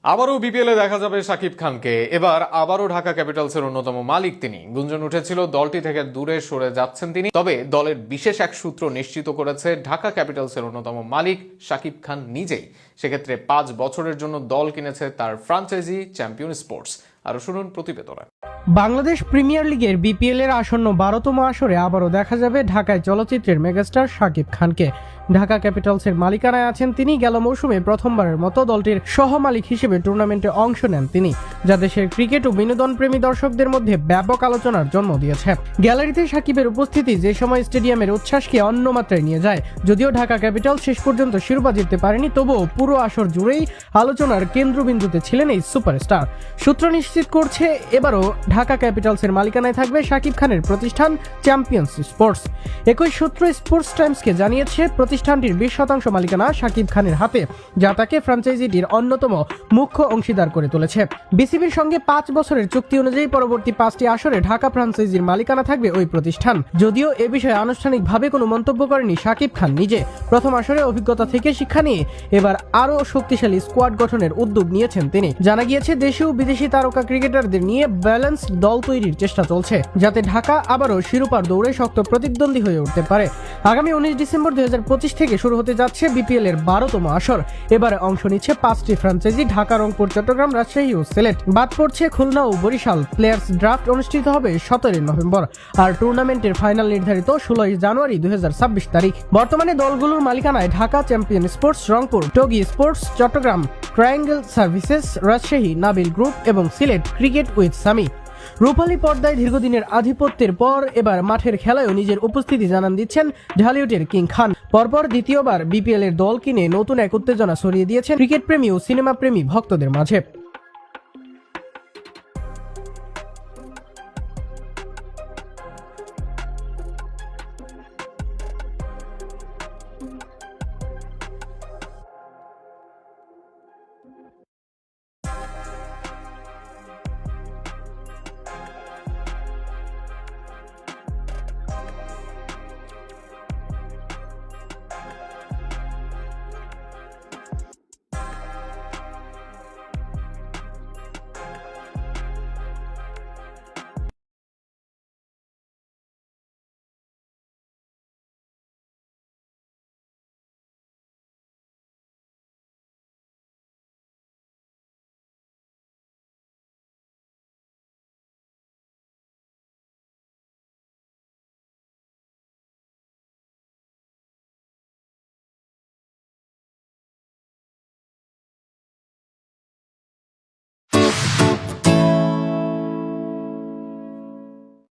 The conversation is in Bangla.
আবারও বিপিএলে দেখা যাবে শাকিব খানকে। এবার আবারও ঢাকা ক্যাপিটালসের অন্যতম মালিক তিনি। গুঞ্জন উঠেছিল দলটি থেকে দূরে সরে যাচ্ছেন তিনি, তবে দলের বিশেষ এক সূত্র নিশ্চিত করেছে ঢাকা ক্যাপিটালসের অন্যতম মালিক শাকিব খান নিজেই। সেক্ষেত্রে 5 বছরের জন্য দল কিনেছে তার ফ্রাঞ্চাইজি চ্যাম্পিয়ন স্পোর্টস। আরো শুনুন প্রতিবেদনে। বাংলাদেশ প্রিমিয়ার লিগের বিপিএল এর আসন্ন 12তম আসরে আবারও দেখা যাবে ঢাকায় চলচ্চিত্রের মেগাস্টার শাকিব খানকে। ঢাকা ক্যাপিটালসের মালিকানায় আছেন তিনি। গেল মৌসুমে প্রথমবারের মতো দলটির সহমালিক হিসেবে টুর্নামেন্টে অংশ নেন তিনি, যা দেশের ক্রিকেট ও বিনোদন প্রেমী দর্শকদের মধ্যে ব্যাপক আলোচনার জন্ম দিয়েছে। গ্যালারিতে শাকিবের উপস্থিতি যে সময় স্টেডিয়ামের উচ্ছ্বাসকে অন্য মাত্রায় নিয়ে যায়। যদিও ঢাকা ক্যাপিটাল শেষ পর্যন্ত শিরোপা জিততে পারেনি, তবুও পুরো আসর জুড়েই আলোচনার কেন্দ্রবিন্দুতে ছিলেন এই সুপারস্টার। সূত্র নিশ্চিত করছে এবারও ঢাকা ক্যাপিটালসের মালিকানায় থাকবে শাকিব খানের প্রতিষ্ঠান চ্যাম্পিয়ন্স স্পোর্টস। একই সূত্র স্পোর্টস টাইমসকে জানিয়েছে প্রতিষ্ঠানটির 20% মালিকানা শাকিব খানের হাতে, যা তাকে ফ্র্যাঞ্চাইজিটির অন্যতম মুখ্য অংশীদার করে তুলেছে। বিসিবির সঙ্গে 5 বছরের চুক্তি অনুযায়ী পরবর্তী 5টি আসরে ঢাকা ফ্র্যাঞ্চাইজির মালিকানা থাকবে ওই প্রতিষ্ঠান। যদিও এ বিষয়ে আনুষ্ঠানিকভাবে কোনো মন্তব্য করেনি শাকিব খান নিজে। প্রথম আসরে অভিজ্ঞতা থেকে শিক্ষা নিয়ে এবার আরও শক্তিশালী স্কোয়াড গঠনের উদ্যোগ নিয়েছেন তিনি। জানা গিয়েছে দেশীয় ও বিদেশি তারকা ক্রিকেটারদের নিয়ে ব্যালেন্স দল তৈরির চেষ্টা চলছে, যাতে ঢাকা আবারও শিরোপার দৌড়ে শক্ত প্রতিদ্বন্দ্বী হয়ে উঠতে পারে। আগামী 19 ডিসেম্বর 2025 থেকে শুরু হতে যাচ্ছে বিপিএল এর 12তম আসর। এবারে অংশ নিচ্ছে 5টি ফ্র্যাঞ্চাইজি, ঢাকা, রংপুর, চট্টগ্রাম, রাজশাহী ও সিলেট। বাদ পড়ছে খুলনা ও বরিশাল। প্লেয়ার্স ড্রাফট অনুষ্ঠিত হবে 17 নভেম্বর, আর টুর্নামেন্টের ফাইনাল নির্ধারিত 16 জানুয়ারি 2026 তারিখ। বর্তমানে দলগুলোর মালিকানায় Dhaka champion sports, Rangpur Togi sports, Chattogram triangle services, Rajshahi Nabil group এবং সিলেট ক্রিকেট উইথ সামি। রূপালী পর্দায় দীর্ঘদিনের আধিপত্যের পর এবার মাঠের খেলায়ও নিজের উপস্থিতি জানান দিচ্ছেন ঢালিউডের কিং খান। পরপর দ্বিতীয়বার বিপিএল এর দল কিনে নতুন এক উত্তেজনা ছড়িয়ে দিয়েছেন ক্রিকেট প্রেমী ও সিনেমা প্রেমী ভক্তদের মাঝে।